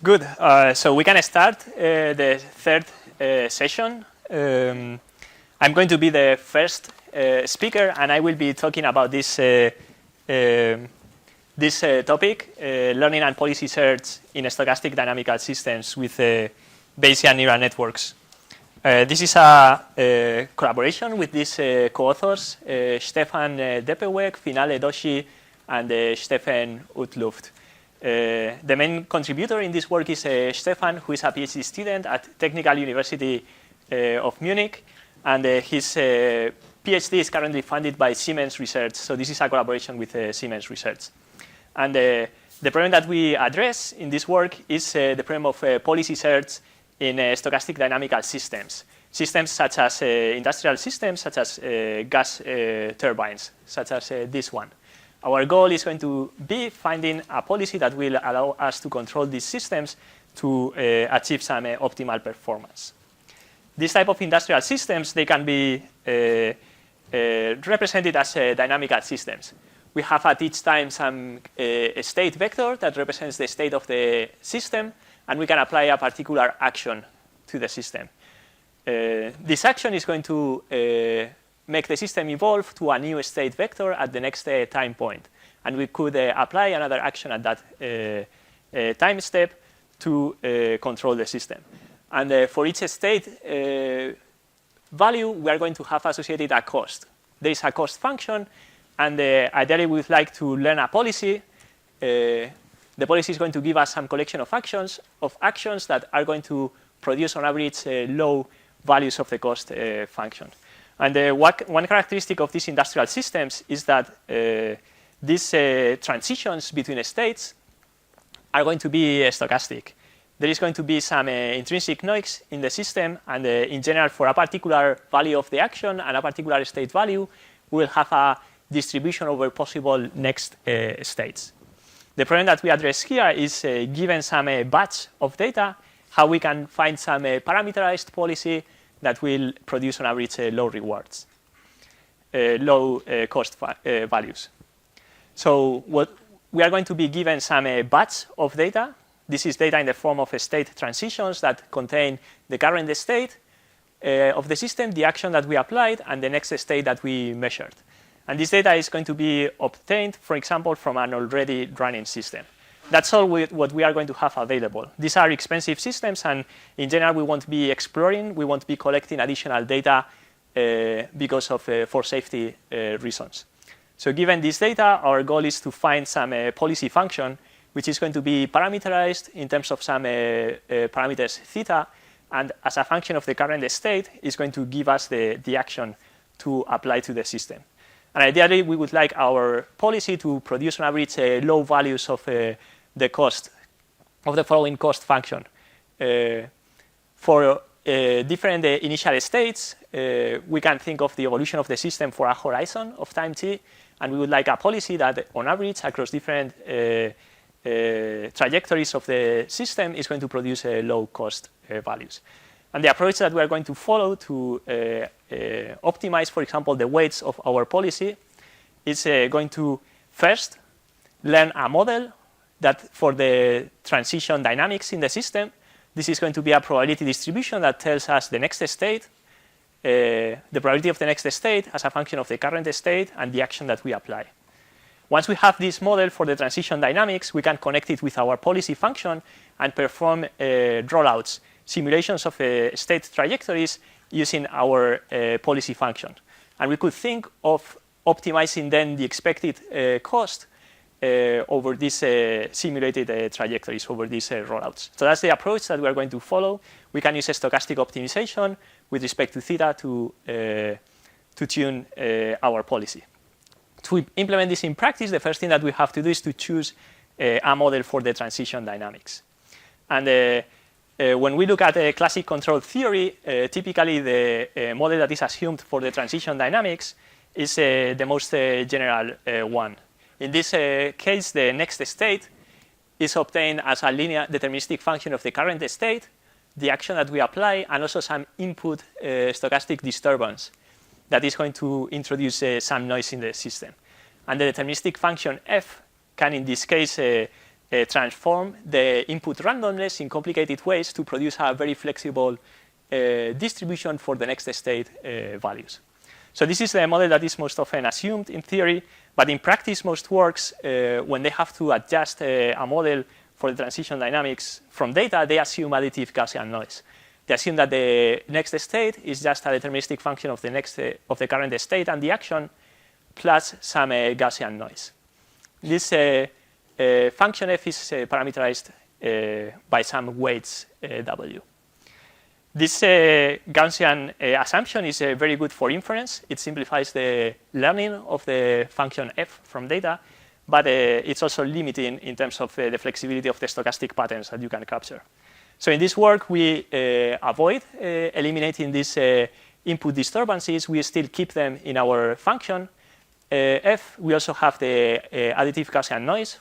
Good. So we can start the third session. I'm going to be the first speaker, and I will be talking about this topic, learning and policy search in stochastic dynamical systems with Bayesian neural networks. This is a collaboration with these co-authors, Stefan Deppeweg, Finale Doshi, and Stefan Utluft. The main contributor in this work is Stefan, who is a PhD student at Technical University of Munich, and his PhD is currently funded by Siemens Research. So this is a collaboration with Siemens Research. And the problem that we address in this work is the problem of policy search in stochastic dynamical systems. Systems such as industrial systems, such as gas turbines, such as this one. Our goal is going to be finding a policy that will allow us to control these systems to achieve some optimal performance. This type of industrial systems, they can be represented as dynamical systems. We have at each time some state vector that represents the state of the system, and we can apply a particular action to the system. This action is going to make the system evolve to a new state vector at the next time point. And we could apply another action at that time step to control the system. And for each state value, we are going to have associated a cost. There is a cost function, and ideally we would like to learn a policy. The policy is going to give us some collection of actions that are going to produce on average low values of the cost function. And one characteristic of these industrial systems is that these transitions between states are going to be stochastic. There is going to be some intrinsic noise in the system, and in general, for a particular value of the action and a particular state value, we will have a distribution over possible next states. The problem that we address here is, given some batch of data, how we can find some parameterized policy that will produce on average low rewards, low cost values. So what we are going to be given some batch of data. This is data in the form of state transitions that contain the current state of the system, the action that we applied, and the next state that we measured. And this data is going to be obtained, for example, from an already running system. That's all what we are going to have available. These are expensive systems, and in general, we won't be exploring. We won't be collecting additional data because of for safety reasons. So given this data, our goal is to find some policy function, which is going to be parameterized in terms of some parameters theta, and as a function of the current state, is going to give us the action to apply to the system. And ideally, we would like our policy to produce on average low values of the cost of the following cost function. For different initial states, we can think of the evolution of the system for a horizon of time t, and we would like a policy that on average across different trajectories of the system is going to produce low cost values. And the approach that we are going to follow to optimize, for example, the weights of our policy is going to first learn a model that for the transition dynamics in the system, this is going to be a probability distribution that tells us the next state, the probability of the next state as a function of the current state and the action that we apply. Once we have this model for the transition dynamics, we can connect it with our policy function and perform rollouts, simulations of state trajectories using our policy function. And we could think of optimizing then the expected cost over these simulated trajectories, over these rollouts. So that's the approach that we are going to follow. We can use a stochastic optimization with respect to theta to tune our policy. To implement this in practice, the first thing that we have to do is to choose a model for the transition dynamics. And when we look at classic control theory, typically the model that is assumed for the transition dynamics is the most general one. In this case, the next state is obtained as a linear deterministic function of the current state, the action that we apply, and also some input stochastic disturbance that is going to introduce some noise in the system. And the deterministic function f can, in this case, transform the input randomness in complicated ways to produce a very flexible distribution for the next state values. So this is the model that is most often assumed in theory, but in practice most works, when they have to adjust a model for the transition dynamics from data, they assume additive Gaussian noise. They assume that the next state is just a deterministic function of the current state and the action plus some Gaussian noise. This function f is parameterized by some weights w. This Gaussian assumption is very good for inference. It simplifies the learning of the function f from data, but it's also limiting in terms of the flexibility of the stochastic patterns that you can capture. So in this work, we avoid eliminating these input disturbances. We still keep them in our function f. We also have the additive Gaussian noise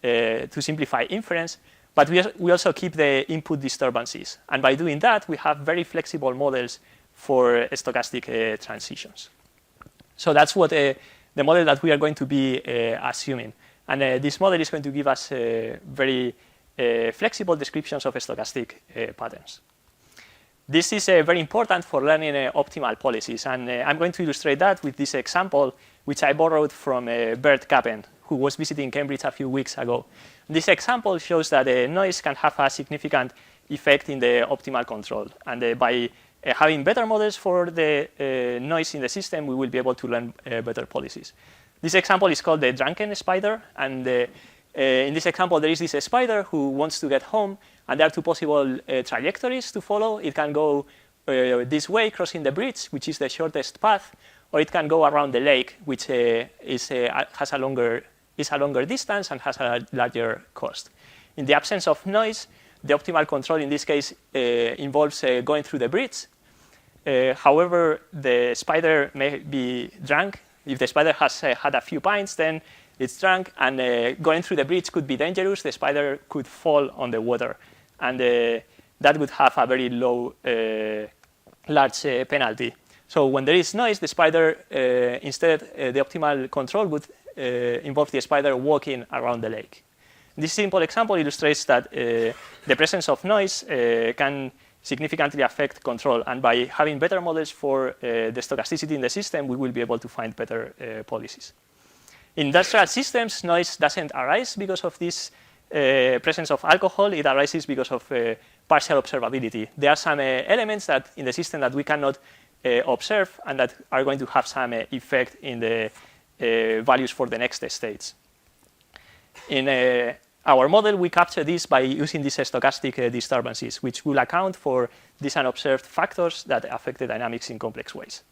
to simplify inference, but we also keep the input disturbances. And by doing that, we have very flexible models for stochastic transitions. So that's what the model that we are going to be assuming. And this model is going to give us very flexible descriptions of stochastic patterns. This is very important for learning optimal policies. And I'm going to illustrate that with this example, which I borrowed from Bert Kappen, who was visiting Cambridge a few weeks ago. This example shows that noise can have a significant effect in the optimal control. And by having better models for the noise in the system, we will be able to learn better policies. This example is called the drunken spider. And in this example, there is this spider who wants to get home. And there are two possible trajectories to follow. It can go this way, crossing the bridge, which is the shortest path, or it can go around the lake, which is a longer distance and has a larger cost. In the absence of noise, the optimal control in this case involves going through the bridge. However, the spider may be drunk. If the spider has had a few pints, then it's drunk, and going through the bridge could be dangerous. The spider could fall on the water, and that would have a very large penalty. So when there is noise, the spider, instead, the optimal control would involve the spider walking around the lake. This simple example illustrates that the presence of noise can significantly affect control. And by having better models for the stochasticity in the system, we will be able to find better policies. In industrial systems, noise doesn't arise because of this presence of alcohol. It arises because of partial observability. There are some elements that in the system that we cannot observe and that are going to have some effect in the values for the next states. In our model, we capture this by using these stochastic disturbances, which will account for these unobserved factors that affect the dynamics in complex ways.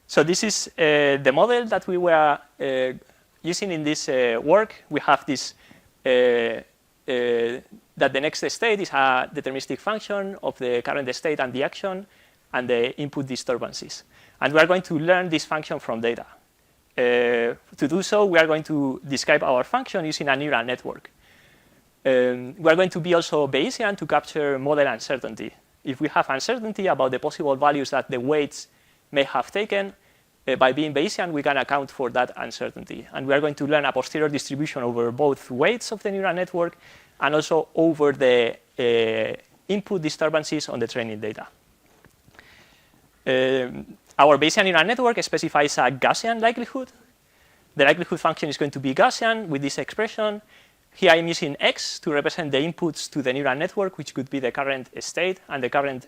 So this is the model that we were using in this work. We have this that the next state is a deterministic function of the current state and the action and the input disturbances. And we are going to learn this function from data. To do so, we are going to describe our function using a neural network. We are going to be also Bayesian to capture model uncertainty. If we have uncertainty about the possible values that the weights may have taken, by being Bayesian, we can account for that uncertainty. And we are going to learn a posterior distribution over both weights of the neural network and also over the input disturbances on the training data. Our Bayesian neural network specifies a Gaussian likelihood. The likelihood function is going to be Gaussian with this expression. Here I'm using x to represent the inputs to the neural network, which could be the current state and the current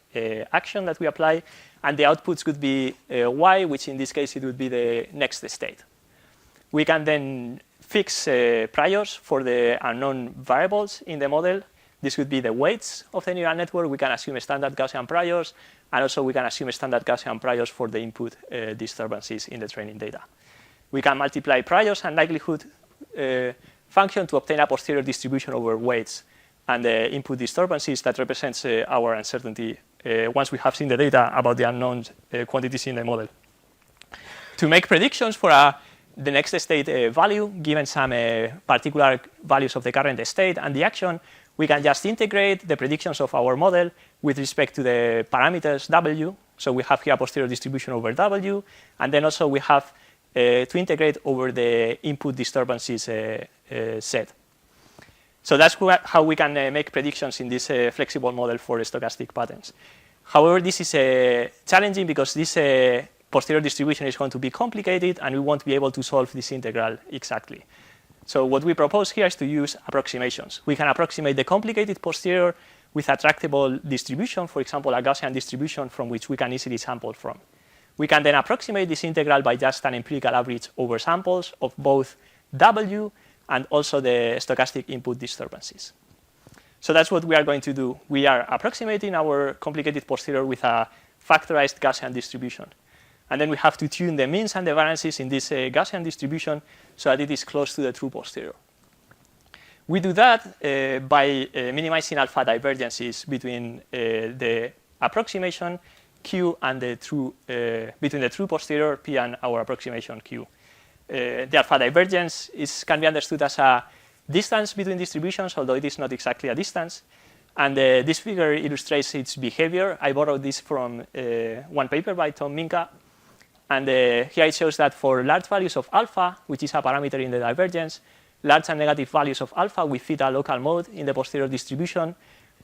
action that we apply. And the outputs could be y, which in this case it would be the next state. We can then fix priors for the unknown variables in the model. This would be the weights of the neural network. We can assume standard Gaussian priors, and also we can assume standard Gaussian priors for the input disturbances in the training data. We can multiply priors and likelihood function to obtain a posterior distribution over weights and the input disturbances that represents our uncertainty once we have seen the data about the unknown quantities in the model. To make predictions for the next state value, given some particular values of the current state and the action, we can just integrate the predictions of our model with respect to the parameters w. So we have here a posterior distribution over w, and then also we have to integrate over the input disturbances set. So that's how we can make predictions in this flexible model for stochastic patterns. However, this is challenging because this posterior distribution is going to be complicated, and we won't be able to solve this integral exactly. So what we propose here is to use approximations. We can approximate the complicated posterior with a tractable distribution, for example, a Gaussian distribution from which we can easily sample from. We can then approximate this integral by just an empirical average over samples of both W and also the stochastic input disturbances. So that's what we are going to do. We are approximating our complicated posterior with a factorized Gaussian distribution. And then we have to tune the means and the variances in this Gaussian distribution so that it is close to the true posterior. We do that by minimizing alpha divergences between the approximation Q and the true, between the true posterior P and our approximation Q. The alpha divergence can be understood as a distance between distributions, although it is not exactly a distance. And this figure illustrates its behavior. I borrowed this from one paper by Tom Minka. And here it shows that for large values of alpha, which is a parameter in the divergence, large and negative values of alpha, we fit a local mode in the posterior distribution.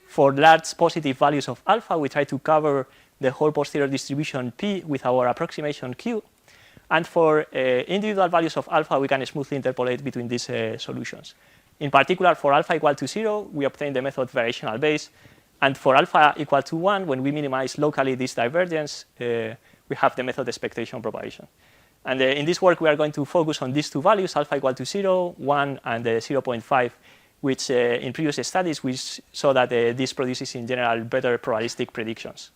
For large positive values of alpha, we try to cover the whole posterior distribution P with our approximation Q. And for individual values of alpha, we can smoothly interpolate between these solutions. In particular, for alpha equal to 0, we obtain the method variational base. And for alpha equal to 1, when we minimize locally this divergence, we have the method expectation propagation. And in this work, we are going to focus on these two values, alpha equal to 0, 1, and 0.5, which in previous studies, we saw that this produces, in general, better probabilistic predictions.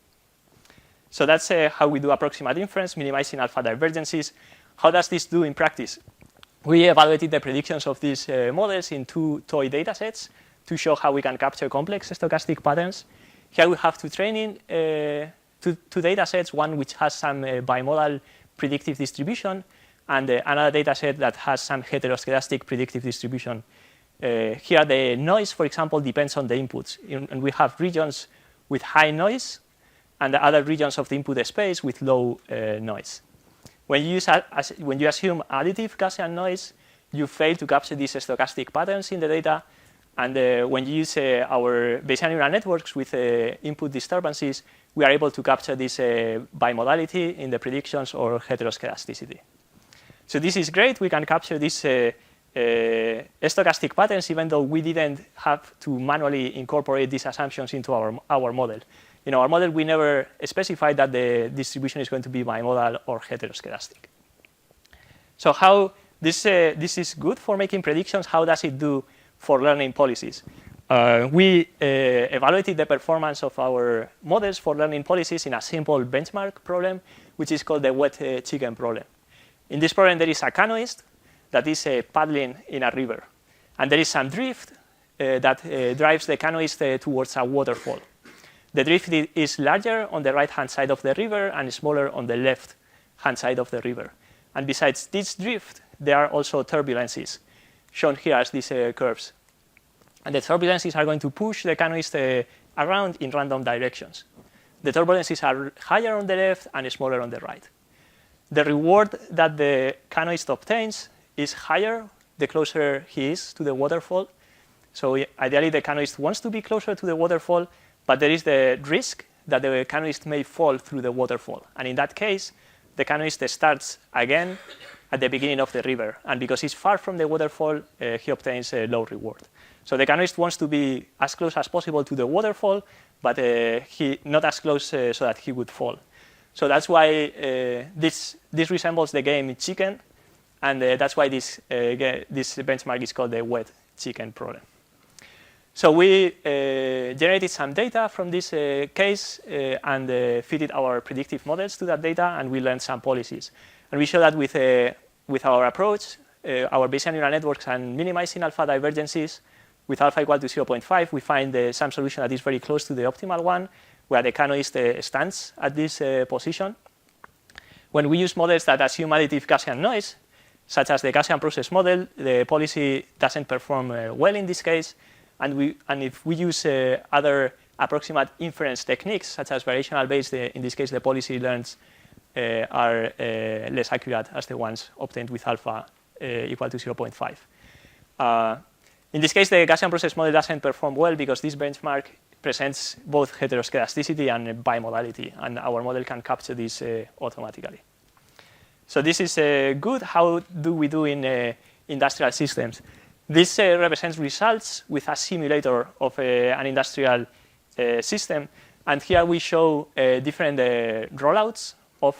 So that's how we do approximate inference, minimizing alpha divergences. How does this do in practice? We evaluated the predictions of these models in two toy data sets to show how we can capture complex stochastic patterns. Here we have two two data sets, one which has some bimodal predictive distribution, and another data set that has some heteroskedastic predictive distribution. Here the noise, for example, depends on the inputs. And we have regions with high noise and the other regions of the input space with low noise. When you assume additive Gaussian noise, you fail to capture these stochastic patterns in the data. And when you use our Bayesian neural networks with input disturbances, we are able to capture this bimodality in the predictions or heteroskedasticity. So this is great. We can capture these stochastic patterns, even though we didn't have to manually incorporate these assumptions into our model. In our model, we never specified that the distribution is going to be bimodal or heteroskedastic. So how this is good for making predictions. How does it do for learning policies? We evaluated the performance of our models for learning policies in a simple benchmark problem, which is called the wetchicken problem. In this problem, there is a canoeist that is paddling in a river. And there is some drift that drives the canoeist towards a waterfall. The drift is larger on the right-hand side of the river and smaller on the left-hand side of the river. And besides this drift, there are also turbulences, shown here as these curves. And the turbulences are going to push the canoeist around in random directions. The turbulences are higher on the left and smaller on the right. The reward that the canoeist obtains is higher the closer he is to the waterfall. So ideally, the canoeist wants to be closer to the waterfall, but there is the risk that the canoeist may fall through the waterfall. And in that case, the canoeist starts again at the beginning of the river. And because he's far from the waterfall, he obtains a low reward. So the canoeist wants to be as close as possible to the waterfall, but not as close so that he would fall. So that's why this resembles the game Chicken, and that's why this benchmark is called the wetchicken problem. So we generated some data from this case and fitted our predictive models to that data, and we learned some policies. And we show that with our approach, our Bayesian neural networks and minimizing alpha divergences, with alpha equal to 0.5, we find some solution that is very close to the optimal one, where the canoeist stands at this position. When we use models that assume additive Gaussian noise, such as the Gaussian process model, the policy doesn't perform well in this case. And if we use other approximate inference techniques, such as variational based, in this case, the policy learns are less accurate as the ones obtained with alpha equal to 0.5. In this case, the Gaussian process model doesn't perform well because this benchmark presents both heteroskedasticity and bimodality, and our model can capture this automatically. So this is good. How do we do in industrial systems? This represents results with a simulator of an industrial system. And here we show different rollouts of,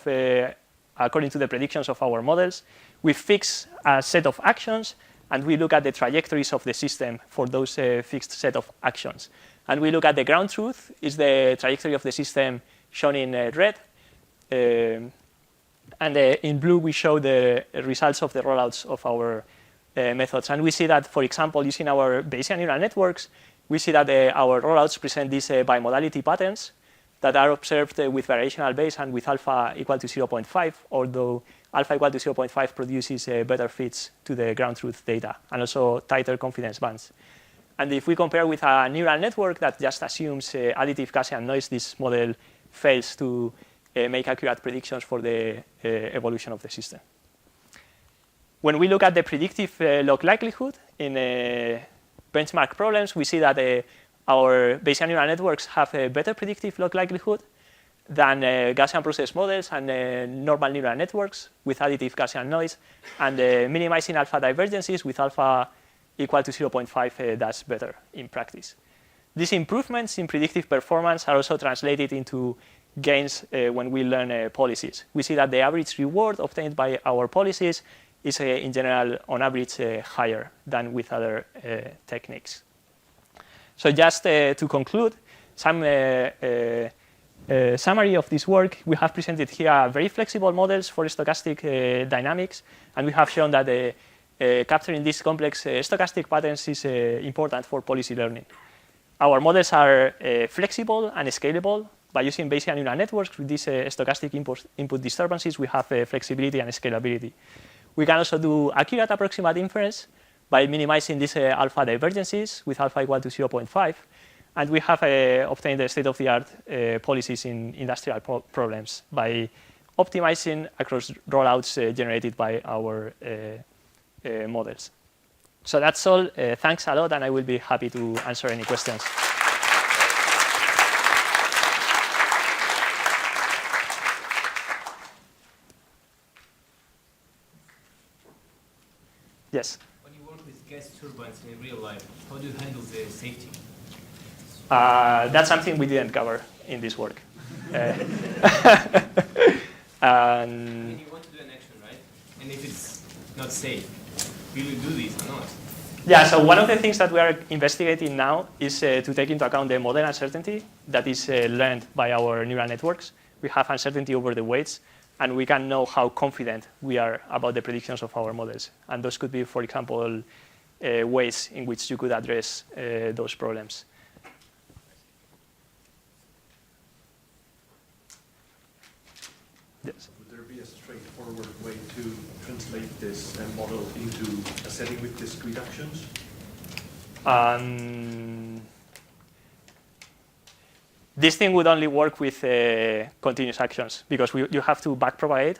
according to the predictions of our models. We fix a set of actions, and we look at the trajectories of the system for those fixed set of actions. And we look at the ground truth, is the trajectory of the system shown in red. And in blue, we show the results of the rollouts of our methods. And we see that, for example, using our Bayesian neural networks, we see that our rollouts present these bimodality patterns that are observed with variational base and with alpha equal to 0.5, although alpha equal to 0.5 produces better fits to the ground truth data and also tighter confidence bands. And if we compare with a neural network that just assumes additive Gaussian noise, this model fails to make accurate predictions for the evolution of the system. When we look at the predictive log likelihood in benchmark problems, we see that our Bayesian neural networks have a better predictive log likelihood than Gaussian process models and normal neural networks with additive Gaussian noise, and minimizing alpha divergences with alpha equal to 0.5 does better in practice. These improvements in predictive performance are also translated into gains when we learn policies. We see that the average reward obtained by our policies is in general, on average, higher than with other techniques. So just to conclude, some summary of this work. We have presented here very flexible models for stochastic dynamics, and we have shown that capturing these complex stochastic patterns is important for policy learning. Our models are flexible and scalable. By using Bayesian neural networks with these stochastic input disturbances, we have flexibility and scalability. We can also do accurate approximate inference by minimizing these alpha divergences with alpha equal to 0.5. And we have obtained the state-of-the-art policies in industrial problems by optimizing across rollouts generated by our models. So that's all. Thanks a lot, and I will be happy to answer any questions. Yes? When you work with gas turbines in real life, how do you handle the safety? That's something we didn't cover in this work. When you want to do an action, right? And if it's not safe, will you do this or not? Yeah, so one of the things that we are investigating now is to take into account the model uncertainty that is learned by our neural networks. We have uncertainty over the weights, and we can know how confident we are about the predictions of our models. And those could be, for example, ways in which you could address those problems. Yes. Would there be a straightforward way to translate this model into a setting with discrete actions? This thing would only work with continuous actions because you have to backpropagate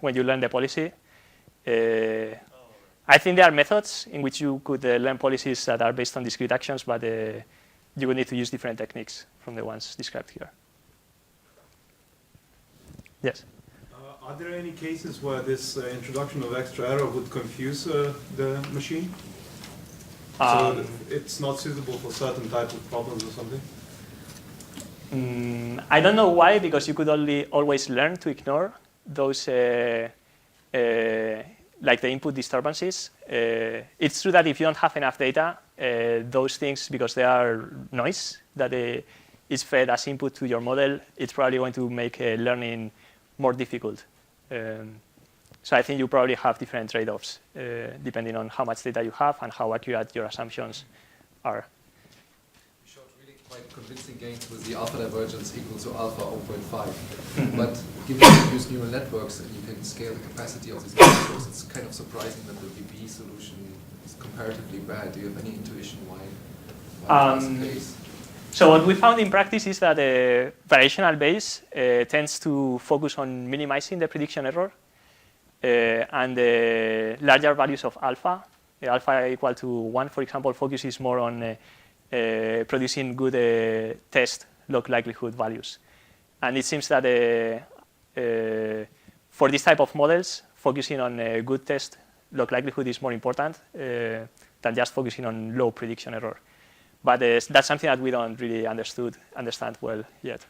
when you learn the policy. I think there are methods in which you could learn policies that are based on discrete actions, but you would need to use different techniques from the ones described here. Yes? Are there any cases where this introduction of extra error would confuse the machine? So it's not suitable for certain types of problems or something? I don't know why, because you could always learn to ignore those, like the input disturbances. It's true that if you don't have enough data, those things, because they are noise that is fed as input to your model, it's probably going to make learning more difficult. So I think you probably have different trade-offs depending on how much data you have and how accurate your assumptions are. Quite convincing gains with the alpha divergence equal to alpha 0.5. But given that you use neural networks and you can scale the capacity of these networks, it's kind of surprising that the VB solution is comparatively bad. Do you have any intuition why that's the case? So what we found in practice is that variational Bayes tends to focus on minimizing the prediction error, and the larger values of alpha alpha equal to 1, for example, focuses more on producing good test log likelihood values. And it seems that for this type of models, focusing on good test log likelihood is more important than just focusing on low prediction error. But that's something that we don't really understand well yet.